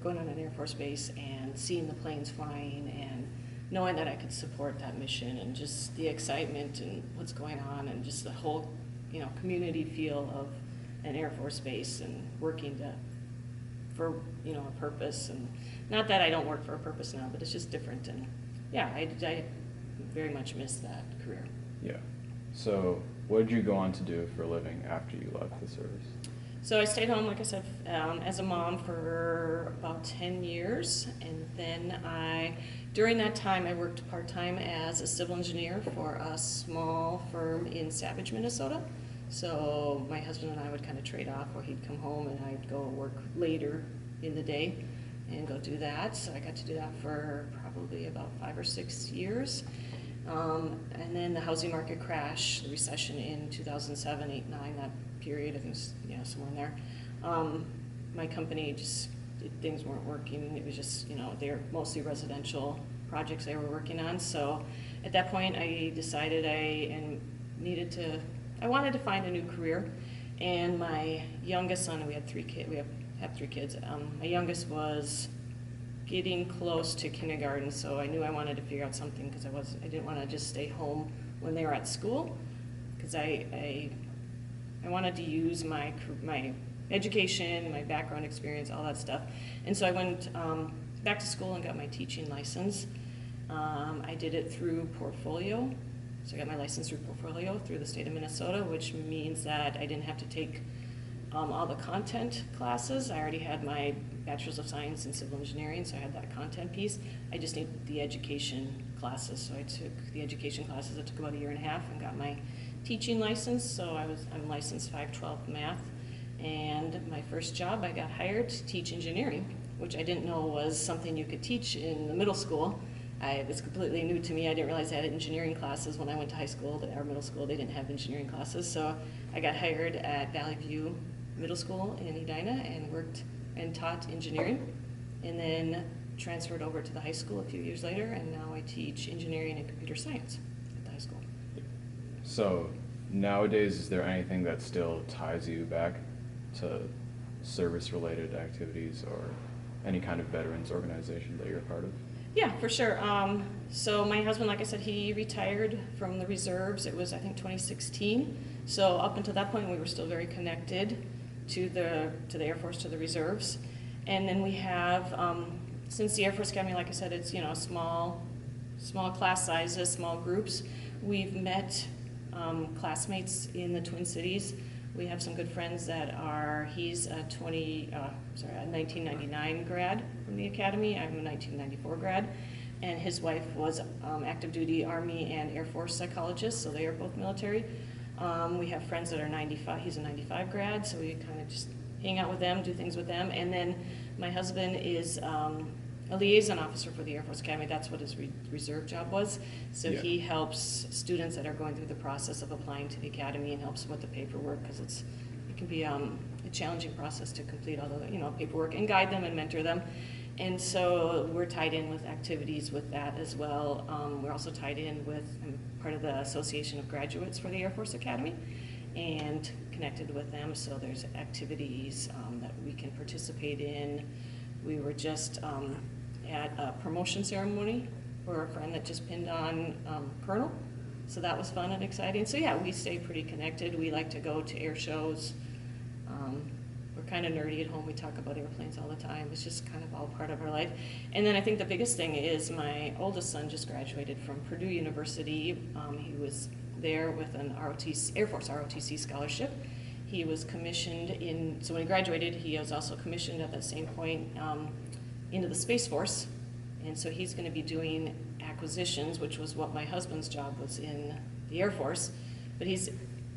going on an Air Force base and seeing the planes flying and knowing that I could support that mission and just the excitement and what's going on and just the whole, community feel of an Air Force base and working for a purpose. And not that I don't work for a purpose now, but it's just different. And yeah, I very much miss that career. Yeah. So what did you go on to do for a living after you left the service? So I stayed home, like I said, as a mom for about 10 years. And then during that time, I worked part-time as a civil engineer for a small firm in Savage, Minnesota. So my husband and I would kind of trade off, where he'd come home and I'd go work later in the day and go do that. So I got to do that for probably about 5 or 6 years. And then the housing market crash, the recession in 2007, 8, 9, that period, I think, somewhere in there. My company things weren't working. It was just, they're mostly residential projects they were working on. So at that point, I decided I wanted to find a new career. And my youngest son, we had 3 kids. We have 3 kids. My youngest was getting close to kindergarten, so I knew I wanted to figure out something because I didn't want to just stay home when they were at school, because I wanted to use my education, my background experience, all that stuff. And so I went back to school and got my teaching license. I did it through Portfolio. So I got my license through Portfolio through the state of Minnesota, which means that I didn't have to take all the content classes. I already had my Bachelor's of Science in Civil Engineering, so I had that content piece. I just needed the education classes. So I took the education classes. It took about 1.5 years and got my teaching license. So I'm licensed 512 math. And my first job, I got hired to teach engineering, which I didn't know was something you could teach in the middle school. It was completely new to me. I didn't realize I had engineering classes when I went to high school or middle school. They didn't have engineering classes. So I got hired at Valley View Middle School in Edina and worked and taught engineering, and then transferred over to the high school a few years later, and now I teach engineering and computer science at the high school. So nowadays, is there anything that still ties you back to service-related activities or any kind of veterans organization that you're a part of? Yeah, for sure. So my husband, like I said, he retired from the reserves. It was, I think, 2016. So up until that point, we were still very connected to the Air Force, to the reserves. And then we have, since the Air Force Academy, like I said, it's small class sizes, small groups. We've met classmates in the Twin Cities. We have some good friends that he's a 1999 grad from the Academy. I'm a 1994 grad. And his wife was active duty Army and Air Force psychologist, so they are both military. We have friends that are 95, he's a 95 grad, so we kind of just hang out with them, do things with them. And then my husband is a liaison officer for the Air Force Academy. That's what his reserve job was. So yeah. He helps students that are going through the process of applying to the Academy and helps with the paperwork, because it can be a challenging process to complete all the paperwork, and guide them and mentor them. And so we're tied in with activities with that as well. We're also tied in with, I'm part of the Association of Graduates for the Air Force Academy, and connected with them. So there's activities that we can participate in. We were just at a promotion ceremony for a friend that just pinned on Colonel. So that was fun and exciting. So yeah, we stay pretty connected. We like to go to air shows. We're kind of nerdy at home. We talk about airplanes all the time. It's just kind of all part of our life. And then I think the biggest thing is my oldest son just graduated from Purdue University. He was there with an Air Force ROTC scholarship. He was commissioned so when he graduated, he was also commissioned at that same point into the Space Force. And so he's going to be doing acquisitions, which was what my husband's job was in the Air Force. But he's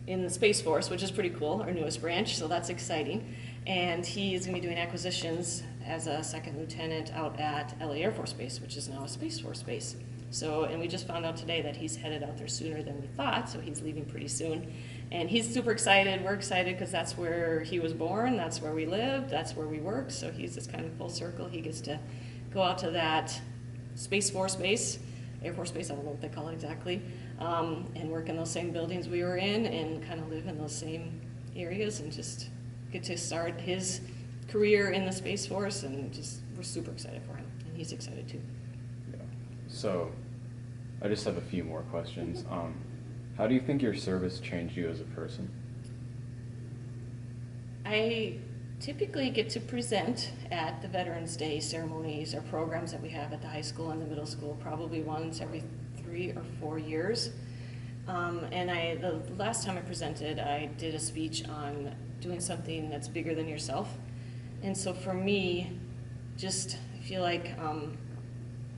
in the Space Force, which is pretty cool, our newest branch, so that's exciting. And he is going to be doing acquisitions as a second lieutenant out at LA Air Force Base, which is now a Space Force base. So, and we just found out today that he's headed out there sooner than we thought, so he's leaving pretty soon. And he's super excited. We're excited because that's where he was born, that's where we lived, that's where we work. So he's just kind of full circle. He gets to go out to that Space Force base, Air Force Base, I don't know what they call it exactly, and work in those same buildings we were in, and kind of live in those same areas, and just get to start his career in the Space Force, and just, we're super excited for him, and he's excited too. Yeah. So, I just have a few more questions. How do you think your service changed you as a person? I typically get to present at the Veterans Day ceremonies or programs that we have at the high school and the middle school, probably once every 3 or 4 years. And the last time I presented, I did a speech on doing something that's bigger than yourself. And so for me, just, I feel like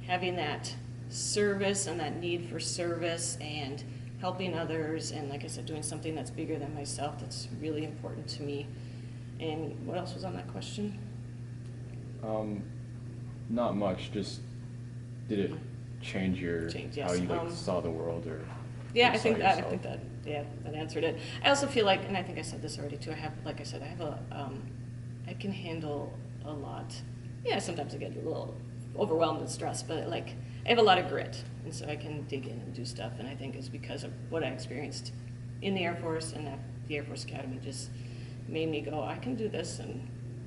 having that service and that need for service and helping others, and like I said, doing something that's bigger than myself, that's really important to me. And what else was on that question? Not much, just did it change your, Yes. how you like saw the world, or Yeah, you I saw think that, yourself? that answered it. I also feel like, and I think I said this already too, like I said, I can handle a lot. Yeah, sometimes I get a little overwhelmed and stressed, but like, I have a lot of grit, and so I can dig in and do stuff, and I think it's because of what I experienced in the Air Force, and that the Air Force Academy just made me go, I can do this, and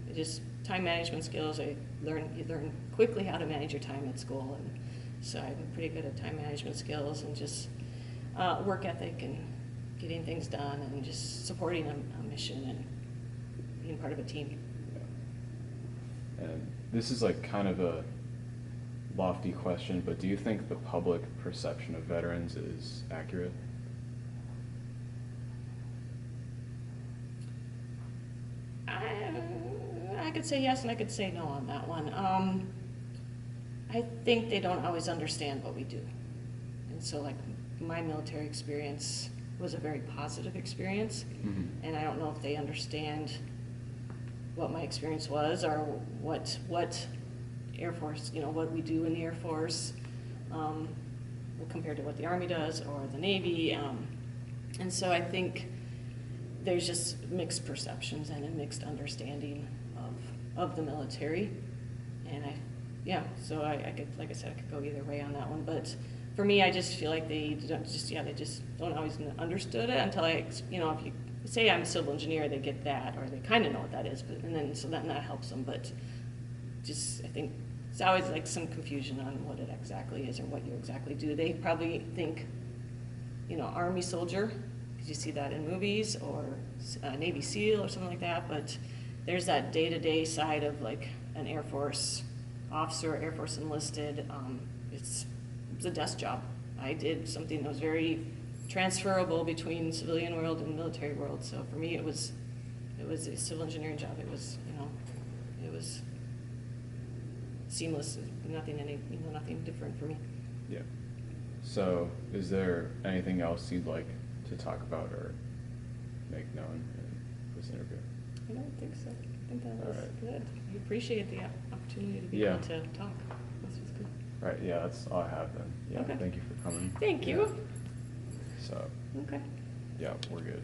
it just, time management skills, you learn quickly how to manage your time at school, and so I'm pretty good at time management skills, and just work ethic, and getting things done, and just supporting a mission, and being part of a team. Yeah. And this is like kind of a lofty question, but do you think the public perception of veterans is accurate? I could say yes, and I could say no on that one. I think they don't always understand what we do. And so like my military experience was a very positive experience, Mm-hmm. and I don't know if they understand what my experience was, or what Air Force, what we do in the Air Force, compared to what the Army does or the Navy. And so I think there's just mixed perceptions and a mixed understanding of the military. And so I could, like I said, I could go either way on that one. But for me, I just feel like they just don't always understood it until if you say I'm a civil engineer, they get that, or they kind of know what that is, so that helps them. But just, I think it's always like some confusion on what it exactly is or what you exactly do. They probably think, Army soldier, because you see that in movies, or Navy SEAL or something like that, but there's that day-to-day side of like an Air Force officer, Air Force enlisted. It's a desk job. I did something that was very transferable between civilian world and military world. So for me, it was a civil engineering job. It was seamless. Nothing different for me. Yeah. So, is there anything else you'd like to talk about or make known in this interview? I don't think so. I think that was All right. good. I appreciate the opportunity to be Yeah. able to talk. This was good. Right, yeah, that's all I have then. Yeah, Okay. thank you for coming. Thank Yeah. you. So, Okay. yeah, we're good.